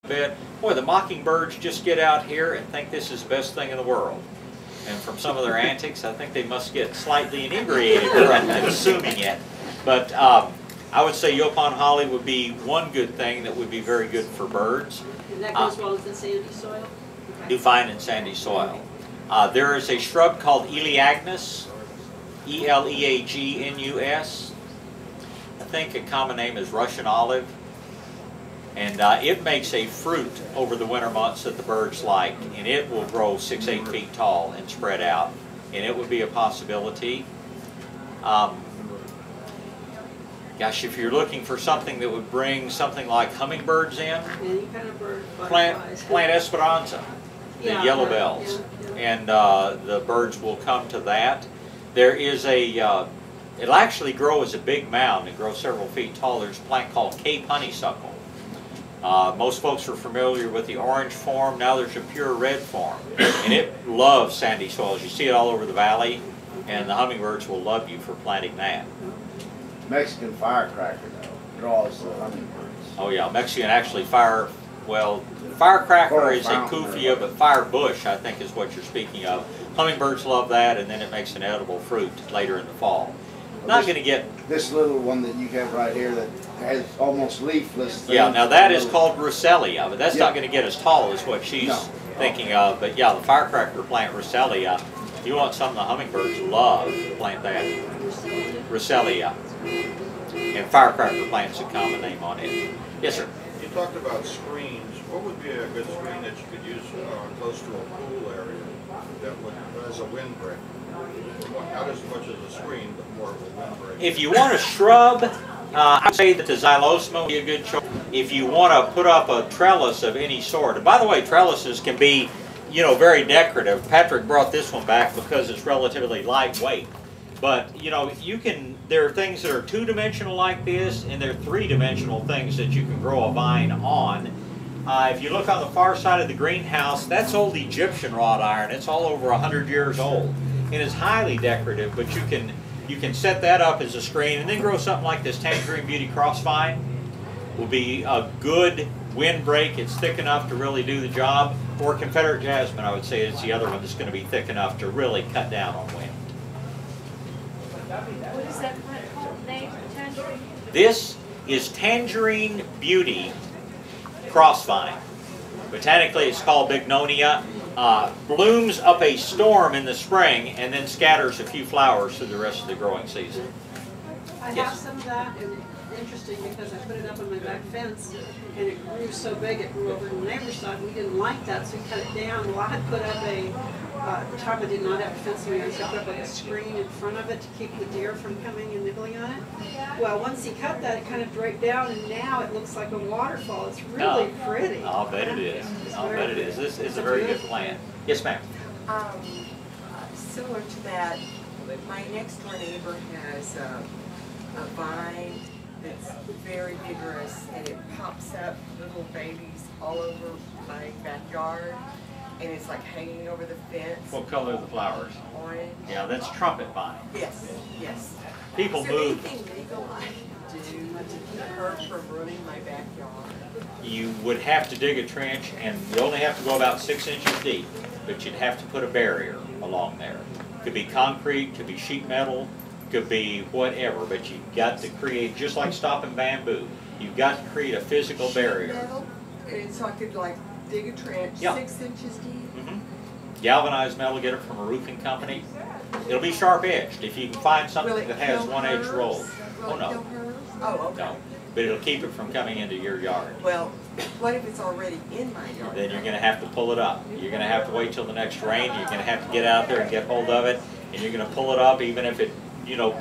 bit. Boy, the mockingbirds just get out here and think this is the best thing in the world. And from some of their antics, I think they must get slightly inebriated from consuming it. But I would say Yopon holly would be one good thing that would be very good for birds. And that goes well with the sandy soil? Okay. Do fine in sandy soil. There is a shrub called Eleagnus, E-L-E-A-G-N-U-S. I think a common name is Russian olive. And it makes a fruit over the winter months that the birds like, and it will grow 6-8 feet tall and spread out, and it would be a possibility. Gosh, if you're looking for something that would bring something like hummingbirds in, any kind of bird, plant Esperanza, the yellow bells, and the birds will come to that. There is a, it'll actually grow as a big mound and grow several feet tall. There's a plant called Cape honeysuckle. Most folks are familiar with the orange form. Now there's a pure red form, and it loves sandy soils. You see it all over the valley, and the hummingbirds will love you for planting that. Mexican firecracker, though, draws the hummingbirds. Oh yeah, Mexican actually firecracker is a kufia, but firebush I think is what you're speaking of. Hummingbirds love that, and then it makes an edible fruit later in the fall. Not going to get this little one that you have right here that has almost leafless. Yeah, now that is called Russellia, but that's not going to get as tall as what she's thinking of. But yeah, the firecracker plant Russellia, you want something the hummingbirds love, plant that. Russellia. And firecracker plant's a common name on it. Yes, sir. You talked about screens. What would be a good screen that you could use close to a pool area that would, as a windbreak? Not as much as a screen, but more of a windbreak. If you want a shrub, I'd say that the xylosma would be a good choice. If you want to put up a trellis of any sort, and by the way, trellises can be, very decorative. Patrick brought this one back because it's relatively lightweight. But, there are things that are two-dimensional like this, and there are three-dimensional things that you can grow a vine on. If you look on the far side of the greenhouse, that's old Egyptian wrought iron. It's all over 100 years old. It is highly decorative, but you can set that up as a screen and then grow something like this Tangerine Beauty crossvine. Will be a good windbreak. It's thick enough to really do the job. Or Confederate Jasmine, I would say, it's the other one that's going to be thick enough to really cut down on wind. What is that plant called? Name? Tangerine? This is Tangerine Beauty crossvine. Botanically, it's called Bignonia. Blooms up a storm in the spring and then scatters a few flowers through the rest of the growing season. I have some of that, and it's interesting because I put it up on my back fence, and it grew so big it grew over to the neighbor's side. We didn't like that, so we cut it down. Well, I had put up at the time I did not have a fence around, so I put up like a screen in front of it to keep the deer from coming and nibbling on it. Well, once he cut that, it kind of draped down, and now it looks like a waterfall. It's really pretty. I'll bet it is. I'll bet it is. This is a very good plant. Yes, ma'am. Similar to that, my next door neighbor has a vine that's very vigorous, and it pops up little babies all over my backyard, and it's like hanging over the fence. What color are the flowers? Orange. Yeah, that's trumpet vine. Yes, yes. People Is there move. anything legal I can do to keep her from ruining my backyard? You would have to dig a trench, and you only have to go about 6 inches deep, but you'd have to put a barrier along there. Could be concrete, could be sheet metal, could be whatever, but you've got to create, just like stopping bamboo, you've got to create a physical barrier. Metal? And so I could like dig a trench 6 inches deep? Galvanized metal, get it from a roofing company. It'll be sharp edged if you can find something that has one edge rolled. Oh no. Oh, okay. No. But it'll keep it from coming into your yard. Well, what if it's already in my yard? Then you're going to have to pull it up. You're going to have to wait till the next rain. You're going to have to get out there and get hold of it, and you're going to pull it up even if it,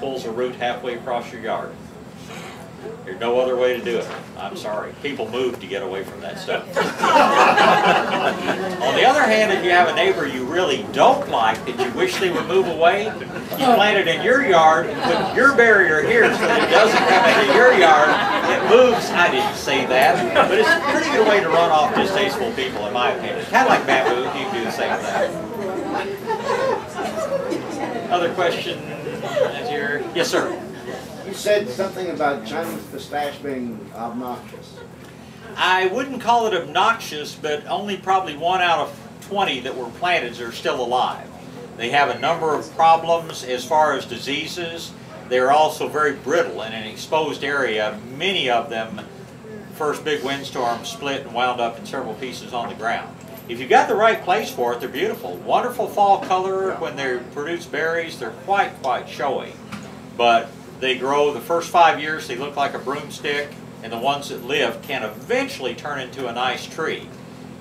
pulls a root halfway across your yard. There's no other way to do it. I'm sorry. People move to get away from that stuff. On the other hand, if you have a neighbor you really don't like that you wish they would move away, you plant it in your yard and put your barrier here so that it doesn't come into your yard. It moves. I didn't say that, but it's a pretty good way to run off distasteful people, in my opinion. Kind of like bamboo, you can do the same thing. Other question? Yes, sir. You said something about Chinese pistache being obnoxious. I wouldn't call it obnoxious, but only probably 1 out of 20 that were planted are still alive. They have a number of problems as far as diseases. They're also very brittle in an exposed area. Many of them, first big windstorm, split and wound up in several pieces on the ground. If you've got the right place for it, they're beautiful. Wonderful fall color. When they produce berries, they're quite showy. But they grow, the first 5 years, they look like a broomstick, and the ones that live can eventually turn into a nice tree.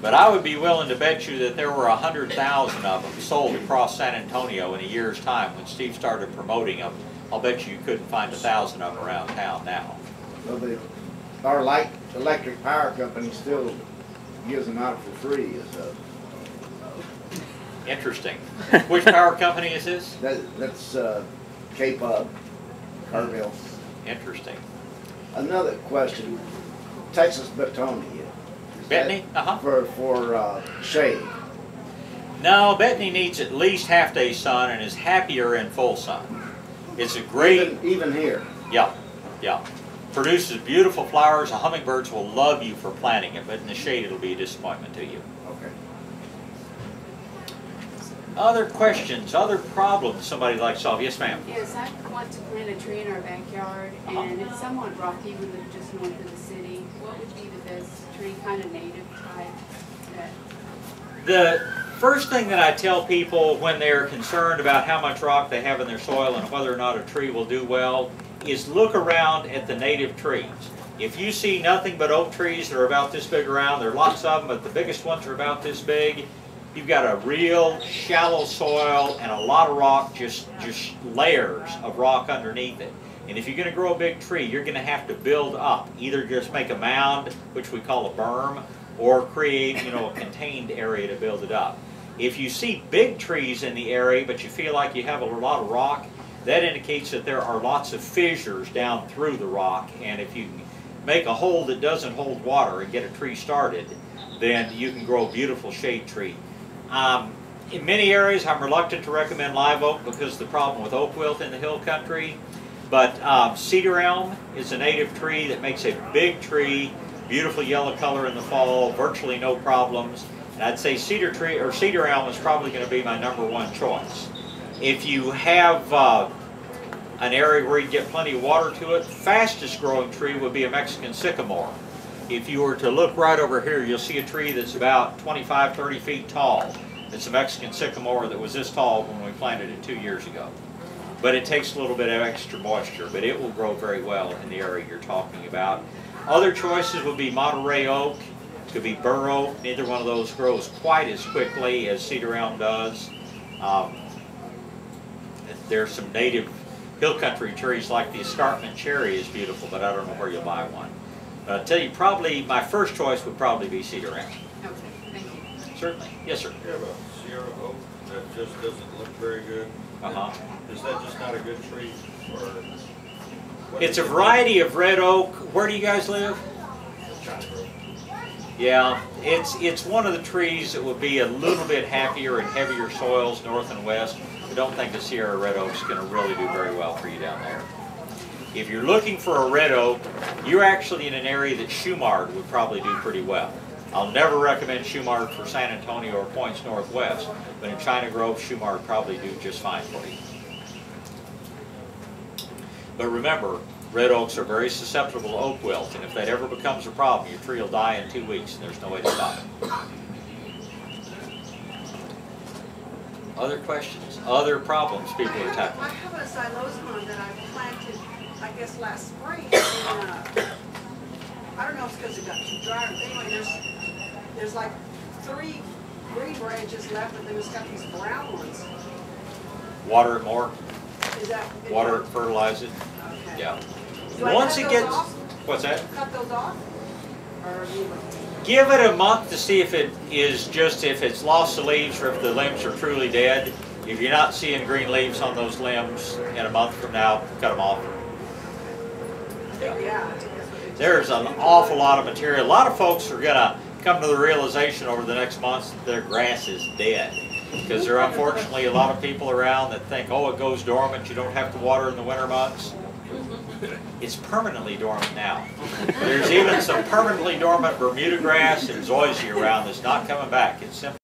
But I would be willing to bet you that there were 100,000 of them sold across San Antonio in a year's time when Steve started promoting them. I'll bet you couldn't find 1,000 of them around town now. Well, our electric power company still gives them out for free. So. Interesting. Which power company is this? That's K-Pub, Carville. Interesting. Another question, Texas Betonia. Bethany? For shade. No, Bethany needs at least half-day sun and is happier in full sun. It's a great... Even here? Yeah, yeah. Produces beautiful flowers. The hummingbirds will love you for planting it, but in the shade it'll be a disappointment to you. Okay. Other questions, other problems somebody'd like to solve? Yes, ma'am. Yes, I want to plant a tree in our backyard, and it's somewhat rocky. We live just north of the city. What would be the best tree, kind of native type? The first thing that I tell people when they're concerned about how much rock they have in their soil and whether or not a tree will do well is look around at the native trees. If you see nothing but oak trees that are about this big around, there are lots of them, but the biggest ones are about this big, you've got a real shallow soil and a lot of rock, just layers of rock underneath it. And if you're going to grow a big tree, you're going to have to build up. Either just make a mound, which we call a berm, or create, a contained area to build it up. If you see big trees in the area, but you feel like you have a lot of rock, that indicates that there are lots of fissures down through the rock, and if you make a hole that doesn't hold water and get a tree started, then you can grow a beautiful shade tree. In many areas, I'm reluctant to recommend live oak because of the problem with oak wilt in the hill country, but cedar elm is a native tree that makes a big tree, beautiful yellow color in the fall, virtually no problems. And I'd say cedar elm is probably going to be my #1 choice. If you have an area where you get plenty of water to it, fastest growing tree would be a Mexican sycamore. If you were to look right over here, you'll see a tree that's about 25, 30 feet tall. It's a Mexican sycamore that was this tall when we planted it 2 years ago. But it takes a little bit of extra moisture, but it will grow very well in the area you're talking about. Other choices would be Monterey oak, it could be bur oak. Neither one of those grows quite as quickly as cedar elm does. There's some native hill country trees like the escarpment cherry is beautiful, but I don't know where you'll buy one. But I'll tell you, probably my first choice would probably be cedar elm. Okay, thank you. Certainly. Yes, sir. You have a Sierra oak that just doesn't look very good. Is that just not a good tree? Or it's a variety of red oak. Where do you guys live? Yeah, it's one of the trees that would be a little bit happier in heavier soils north and west. I don't think the Sierra red oak is going to really do very well for you down there. If you're looking for a red oak, you're actually in an area that Shumard would probably do pretty well. I'll never recommend Shumard for San Antonio or points northwest, but in China Grove, Shumard probably do just fine for you. But remember, red oaks are very susceptible to oak wilt, and if that ever becomes a problem, your tree will die in 2 weeks, and there's no way to stop it. Other questions? Other problems people are tackling? I have a xylosmon that I planted, I guess, last spring. And, I don't know if it's because it got too dry. Anyway, there's like 3 green branches left, but then it's got these brown ones. Water it more. Is that? Water it, fertilize it. Okay. Yeah. Do I Once cut it those gets, off? what's that? Cut those off? Or leave them? Give it a month to see if it is just, if it's lost the leaves or if the limbs are truly dead. If you're not seeing green leaves on those limbs in a month from now, cut them off. Yeah. Yeah. I think that's what it There's an awful lot of material. A lot of folks are going to come to the realization over the next months that their grass is dead. Because there are unfortunately a lot of people around that think, oh, it goes dormant, you don't have to water in the winter months. It's permanently dormant now. There's even some permanently dormant Bermuda grass and zoysia around that's not coming back. It's simply